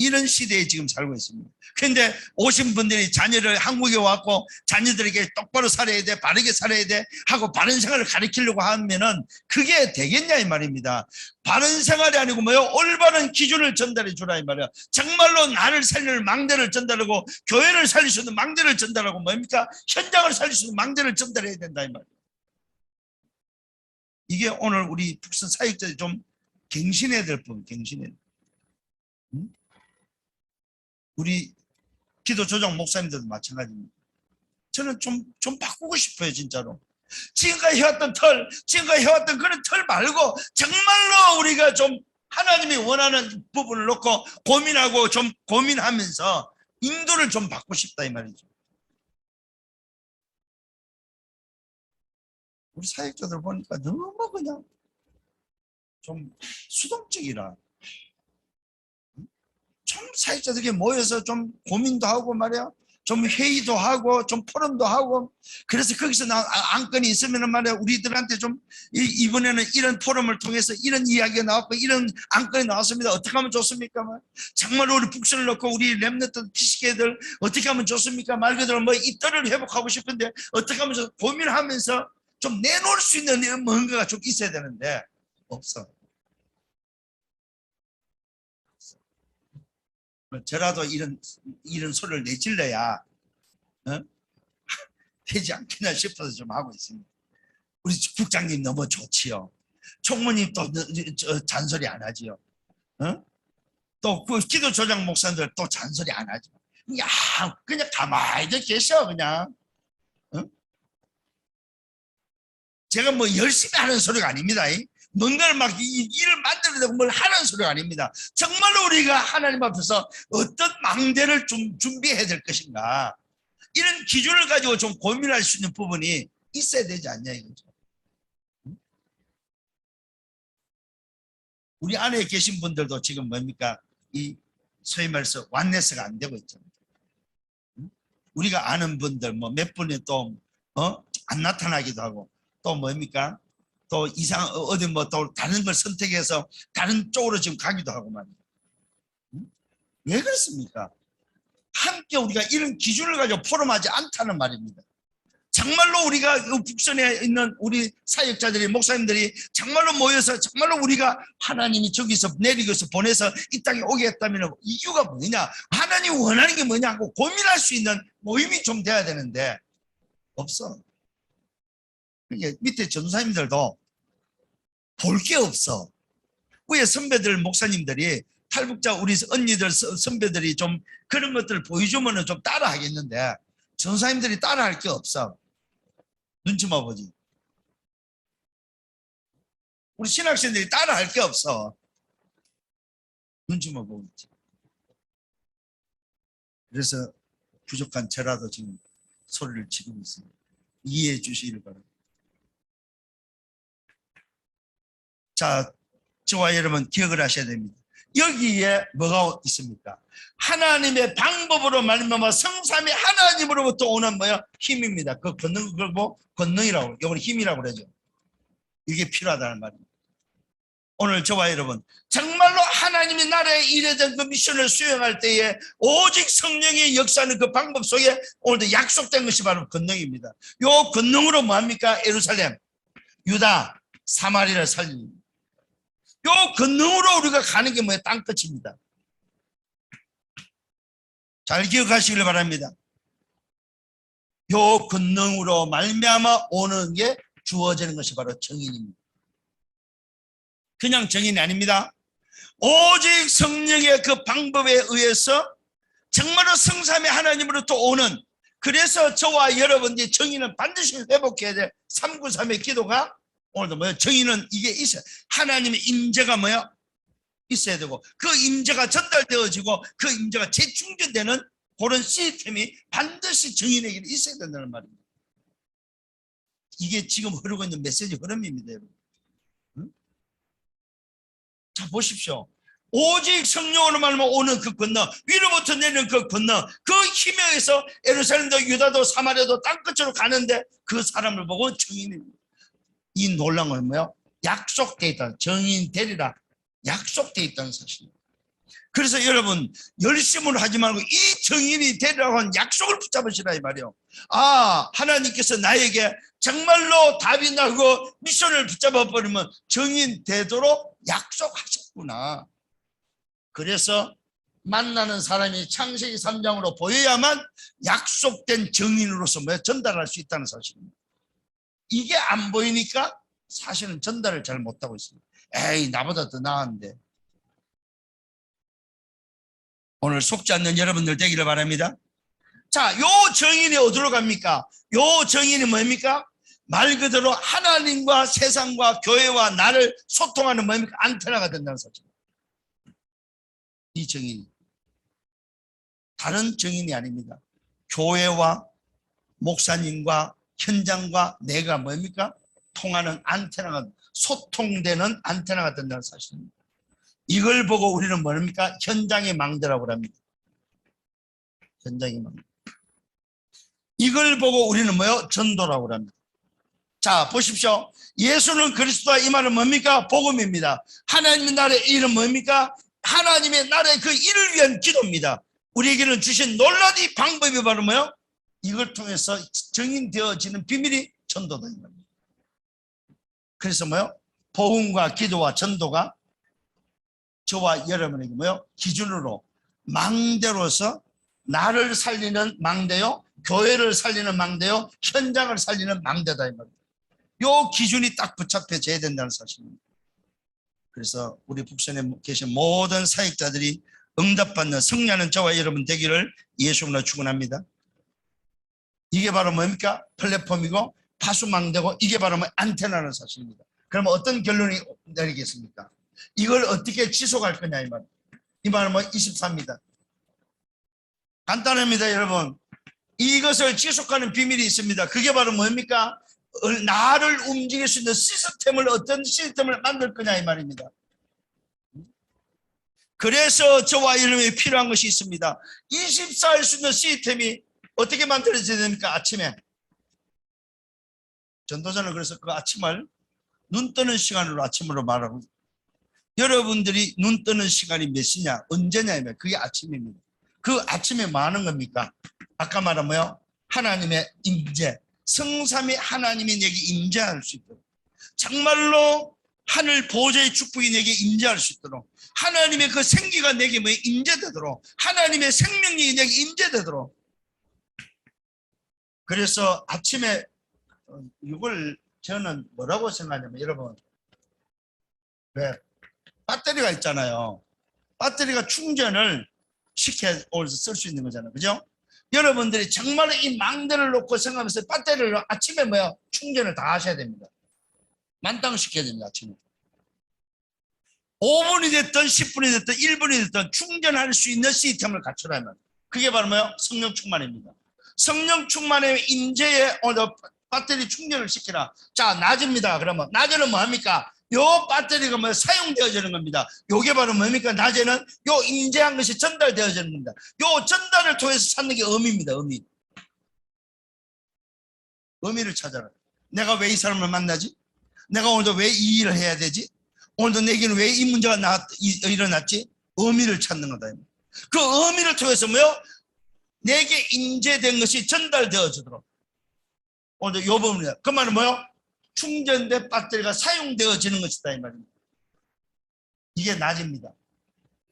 Speaker 1: 이런 시대에 지금 살고 있습니다. 그런데 오신 분들이 자녀를 한국에 왔고 자녀들에게 똑바로 살아야 돼 바르게 살아야 돼 하고 바른 생활을 가르치려고 하면은 그게 되겠냐 이 말입니다. 바른 생활이 아니고 뭐요? 올바른 기준을 전달해 주라 이 말이야. 정말로 나를 살릴 망대를 전달하고 교회를 살릴 수 있는 망대를 전달하고 뭡니까? 현장을 살릴 수 있는 망대를 전달해야 된다 이 말이야. 이게 오늘 우리 북선 사역자들이 좀 갱신해야 될 부분, 갱신해야 돼. 응? 우리 기도조정 목사님들도 마찬가지입니다. 저는 좀 바꾸고 싶어요, 진짜로. 지금까지 해왔던 그런 틀 말고 정말로 우리가 좀 하나님이 원하는 부분을 놓고 고민하고 좀 고민하면서 인도를 좀 받고 싶다 이 말이죠. 우리 사역자들 보니까 너무 그냥 좀 수동적이라. 좀 사역자들이 모여서 좀 고민도 하고 말이야. 좀 회의도 하고 좀 포럼도 하고 그래서 거기서 안건이 있으면 말이야 우리들한테 좀 이번에는 이런 포럼을 통해서 이런 이야기가 나왔고 이런 안건이 나왔습니다. 어떻게 하면 좋습니까? 정말 우리 북선을 놓고 우리 렘넌트 피시계들 어떻게 하면 좋습니까? 말 그대로 뭐 이틀을 회복하고 싶은데 어떻게 하면 고민하면서 좀 내놓을 수 있는 뭔가가 좀 있어야 되는데 없어. 저라도 이런 소리를 내질러야 되지 않겠나 싶어서 좀 하고 있습니다. 우리 국장님 너무 좋지요. 총무님 또 잔소리 안 하지요. 또 그 기도조장 목사님들 또 잔소리 안 하죠. 그냥 가만히 계셔 그냥. 제가 뭐 열심히 하는 소리가 아닙니다. 뭔가를 막 일을 만들어내고 뭘 하는 소리가 아닙니다. 정말로 우리가 하나님 앞에서 어떤 망대를 좀 준비해야 될 것인가 이런 기준을 가지고 좀 고민할 수 있는 부분이 있어야 되지 않냐 이거죠. 우리 안에 계신 분들도 지금 뭡니까? 이 소위 말해서 완네스가 안 되고 있잖아요. 우리가 아는 분들 뭐 몇 분이 또 안 나타나기도 하고 또 뭡니까? 또 이상 어디 뭐 또 다른 걸 선택해서 다른 쪽으로 지금 가기도 하고 말입니다. 왜 그렇습니까? 함께 우리가 이런 기준을 가지고 포럼하지 않다는 말입니다. 정말로 우리가 북선에 있는 우리 사역자들이 목사님들이 정말로 모여서 정말로 우리가 하나님이 저기서 내리고서 보내서 이 땅에 오게 했다면 이유가 뭐냐, 하나님이 원하는 게 뭐냐 하고 고민할 수 있는 모임이 좀 돼야 되는데 없어. 그러니까 밑에 전도사님들도 볼 게 없어. 위에 선배들 목사님들이 탈북자 우리 언니들 선배들이 좀 그런 것들을 보여주면 좀 따라 하겠는데 전도사님들이 따라 할 게 없어. 눈치만 보지. 우리 신학생들이 따라 할 게 없어. 눈치만 보고 있지. 그래서 부족한 저라도 지금 소리를 지르고 있습니다. 이해해 주시기를 바랍니다. 자, 저와 여러분 기억을 하셔야 됩니다. 여기에 뭐가 있습니까? 하나님의 방법으로 말미암아 성삼위 하나님으로부터 오는 뭐야? 힘입니다. 그 권능, 그걸 뭐 권능이라고, 이걸 힘이라고 그러죠. 이게 필요하다는 말입니다. 오늘 저와 여러분 정말로 하나님이 나라에 이르던 그 미션을 수행할 때에 오직 성령의 역사는 그 방법 속에 오늘도 약속된 것이 바로 권능입니다. 요 권능으로 뭐합니까? 예루살렘, 유다, 사마리아를 살립니다. 요 권능으로 우리가 가는 게 뭐예요? 땅끝입니다. 잘 기억하시길 바랍니다. 요 권능으로 말미암아 오는 게 주어지는 것이 바로 정인입니다. 그냥 정인이 아닙니다. 오직 성령의 그 방법에 의해서 정말로 성삼위 하나님으로부터 오는, 그래서 저와 여러분들이 정인은 반드시 회복해야 돼. 393의 기도가 오늘도 뭐야? 정의는 이게 있어요. 하나님의 임재가 뭐야? 있어야 되고 그 임재가 전달되어지고 그 임재가 재충전되는 그런 시스템이 반드시 정인에게 있어야 된다는 말입니다. 이게 지금 흐르고 있는 메시지 흐름입니다, 여러분. 응? 자, 보십시오. 오직 성령으로 말하면 오는 그 권능, 위로부터 내리는 그 권능, 그 힘에 의해서 예루살렘도 유다도 사마리아도 땅끝으로 가는데 그 사람을 보고 정인입니다. 이 놀라운 건 뭐예요? 약속되어 있다. 정인 되리라. 약속되어 있다는 사실입니다. 그래서 여러분 열심으로 하지 말고 이 정인이 되리라고 하는 약속을 붙잡으시라 이 말이에요. 아, 하나님께서 나에게 정말로 답이 나고 미션을 붙잡아 버리면 정인 되도록 약속하셨구나. 그래서 만나는 사람이 창세기 3장으로 보여야만 약속된 정인으로서 전달할 수 있다는 사실입니다. 이게 안 보이니까 사실은 전달을 잘 못하고 있습니다. 에이, 나보다 더 나은데. 오늘 속지 않는 여러분들 되기를 바랍니다. 자, 요 정인이 어디로 갑니까? 요 정인이 뭡니까? 말 그대로 하나님과 세상과 교회와 나를 소통하는 뭡니까? 안테나가 된다는 사실입니다. 이 정인이 다른 정인이 아닙니다. 교회와 목사님과 현장과 내가 뭡니까? 통하는 안테나가, 소통되는 안테나가 된다는 사실입니다. 이걸 보고 우리는 뭡니까? 현장의 망대라고 합니다. 현장의 망대. 이걸 보고 우리는 뭐요? 전도라고 합니다. 자, 보십시오. 예수는 그리스도다 이 말은 뭡니까? 복음입니다. 하나님의 나라의 일은 뭡니까? 하나님의 나라의 그 일을 위한 기도입니다. 우리에게는 주신 놀라운 이 방법이 바로 뭐요? 이걸 통해서 정인되어지는 비밀이 전도다. 그래서 뭐요? 복음과 기도와 전도가 저와 여러분에게 뭐요? 기준으로 망대로서 나를 살리는 망대요, 교회를 살리는 망대요, 현장을 살리는 망대다 이 말입니다. 요 기준이 딱 붙잡혀져야 된다는 사실입니다. 그래서 우리 북선에 계신 모든 사역자들이 응답받는 승리하는 저와 여러분 되기를 예수님으로 축원합니다. 이게 바로 뭡니까? 플랫폼이고 파수망대고 이게 바로 안테나라는 사실입니다. 그러면 어떤 결론이 내리겠습니까? 이걸 어떻게 지속할 거냐 이 말. 이 말은 뭐 24입니다. 간단합니다, 여러분. 이것을 지속하는 비밀이 있습니다. 그게 바로 뭡니까? 나를 움직일 수 있는 시스템을, 어떤 시스템을 만들 거냐 이 말입니다. 그래서 저와 여러분이 필요한 것이 있습니다. 24할 수 있는 시스템이 어떻게 만들어져야 됩니까? 아침에. 전도자는 그래서 그 아침을 눈 뜨는 시간으로 아침으로 말하고, 여러분들이 눈 뜨는 시간이 몇 시냐? 언제냐면 그게 아침입니다. 그 아침에 뭐 하는 겁니까? 아까 말한 뭐요? 하나님의 임재. 성삼위 하나님이 내게 임재할 수 있도록, 정말로 하늘 보좌의 축복이 내게 임재할 수 있도록, 하나님의 그 생기가 내게 뭐 임재되도록, 하나님의 생명력이 내게 임재되도록. 그래서 아침에 이걸 저는 뭐라고 생각하냐면, 여러분, 왜 배터리가 있잖아요. 배터리가 충전을 시켜서 쓸 수 있는 거잖아요. 그죠? 여러분들이 정말로 이 망대를 놓고 생각하면서 배터리를 아침에 뭐야? 충전을 다 하셔야 됩니다. 만땅 시켜야 됩니다. 아침에 5분이 됐든 10분이 됐든 1분이 됐든 충전할 수 있는 시스템을 갖추라면, 그게 바로 뭐예요? 성령 충만입니다. 성령 충만의 임재에 오늘 배터리 충전을 시키라. 자, 낮입니다. 그러면 낮에는 뭐 합니까? 요 배터리가 뭐 사용되어지는 겁니다. 요게 바로 뭡니까? 낮에는 요 임재한 것이 전달되어지는 겁니다. 요 전달을 통해서 찾는 게 의미입니다. 의미. 의미를 찾아라. 내가 왜 이 사람을 만나지? 내가 오늘도 왜 이 일을 해야 되지? 오늘도 내게는 왜 이 문제가 일어났지? 의미를 찾는 거다. 그 의미를 통해서 뭐요? 내게 임재된 것이 전달되어지도록. 오늘도 요 부분이다. 그 말은 뭐요? 충전된 배터리가 사용되어지는 것이다 이 말입니다. 이게 낮입니다.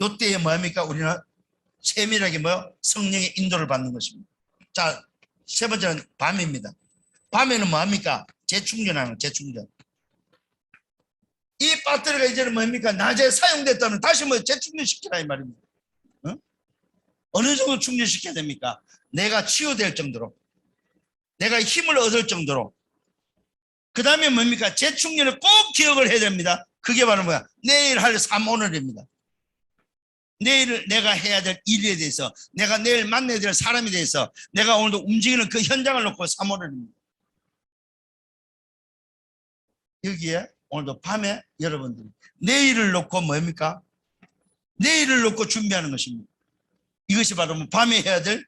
Speaker 1: 이때에 뭐합니까? 우리는 세밀하게 뭐요? 성령의 인도를 받는 것입니다. 자, 세 번째는 밤입니다. 밤에는 뭐합니까? 재충전하는, 재충전. 이 배터리가 이제는 뭡니까? 낮에 사용됐다면 다시 뭐 재충전시키라 이 말입니다. 어느 정도 충전시켜야 됩니까? 내가 치유될 정도로, 내가 힘을 얻을 정도로. 그 다음에 뭡니까? 재충전을 꼭 기억을 해야 됩니다. 그게 바로 뭐야? 내일 할 삶 오늘입니다. 내일 내가 해야 될 일에 대해서, 내가 내일 만나야 될 사람에 대해서, 내가 오늘도 움직이는 그 현장을 놓고 삶 오늘입니다. 여기에 오늘도 밤에 여러분들이 내일을 놓고 뭡니까? 내일을 놓고 준비하는 것입니다. 이것이 바로 밤에 해야 될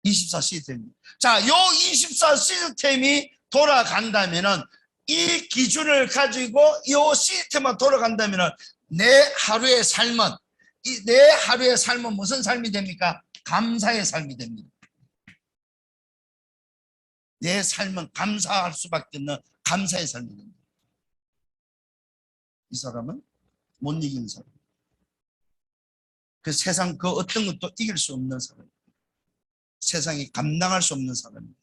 Speaker 1: 24 시스템입니다. 자, 요 24 시스템이 돌아간다면은, 이 기준을 가지고 요 시스템만 돌아간다면은 내 하루의 삶은, 내 하루의 삶은 무슨 삶이 됩니까? 감사의 삶이 됩니다. 내 삶은 감사할 수밖에 없는 감사의 삶이 됩니다. 이 사람은 못 이기는 사람. 그 세상 그 어떤 것도 이길 수 없는 사람. 세상이 감당할 수 없는 사람입니다.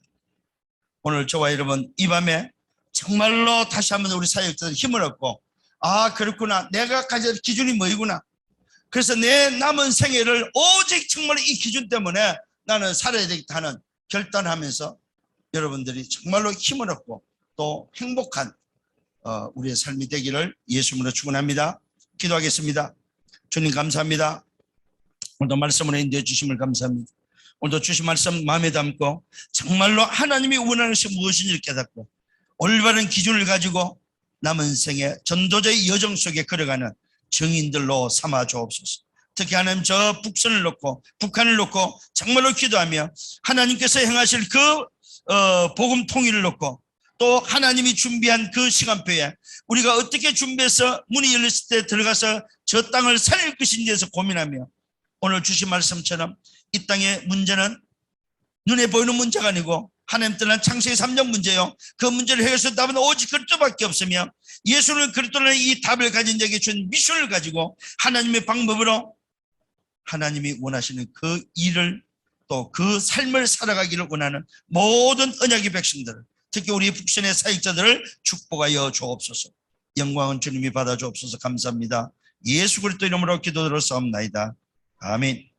Speaker 1: 오늘 저와 여러분 이 밤에 정말로 다시 한번 우리 사역자들 힘을 얻고, 아 그렇구나, 내가 가진 기준이 뭐이구나, 그래서 내 남은 생애를 오직 정말 이 기준 때문에 나는 살아야 되겠다 하는 결단하면서 여러분들이 정말로 힘을 얻고 또 행복한 우리의 삶이 되기를 예수님으로 축원합니다. 기도하겠습니다. 주님 감사합니다. 오늘도 말씀으로 인도해 주심을 감사합니다. 오늘도 주신 말씀 마음에 담고 정말로 하나님이 원하는 것이 무엇인지를 깨닫고 올바른 기준을 가지고 남은 생에 전도자의 여정 속에 걸어가는 증인들로 삼아 주옵소서. 특히 하나님 저 북한을 놓고 정말로 기도하며 하나님께서 행하실 그 복음 통일을 놓고 또 하나님이 준비한 그 시간표에 우리가 어떻게 준비해서 문이 열렸을 때 들어가서 저 땅을 살릴 것인지에 대해서 고민하며, 오늘 주신 말씀처럼 이 땅의 문제는 눈에 보이는 문제가 아니고 하나님 떠난 창세기 3년 문제요, 그 문제를 해결할 답은 오직 그리스도밖에 없으며, 예수는 그리스도는 이 답을 가진 자에게 준 미션을 가지고 하나님의 방법으로 하나님이 원하시는 그 일을 또 그 삶을 살아가기를 원하는 모든 언약의 백성들을, 특히 우리 북신의 사역자들을 축복하여 주옵소서. 영광은 주님이 받아 주옵소서. 감사합니다. 예수 그리스도 이름으로 기도드렸사옵나이다. 아멘.